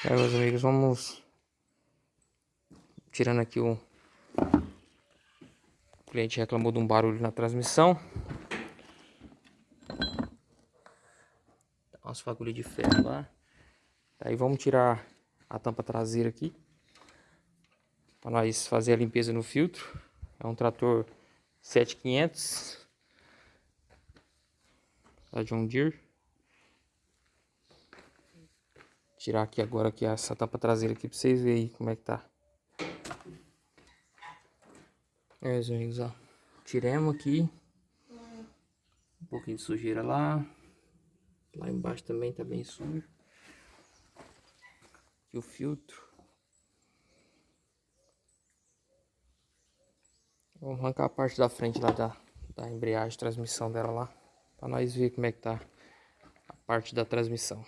Aí, meus amigos, vamos tirando aqui o cliente reclamou de um barulho na transmissão. Umas fagulhas de ferro lá. Aí vamos tirar a tampa traseira aqui para nós fazer a limpeza no filtro. É um trator 7500 da John Deere. Tirar aqui agora aqui essa tampa traseira aqui para vocês verem aí como é que tá. Meus amigos, ó, tiramos aqui um pouquinho de sujeira lá. Lá embaixo também tá bem sujo. Aqui o filtro. Vamos arrancar a parte da frente lá da embreagem, transmissão dela lá, para nós ver como é que tá a parte da transmissão.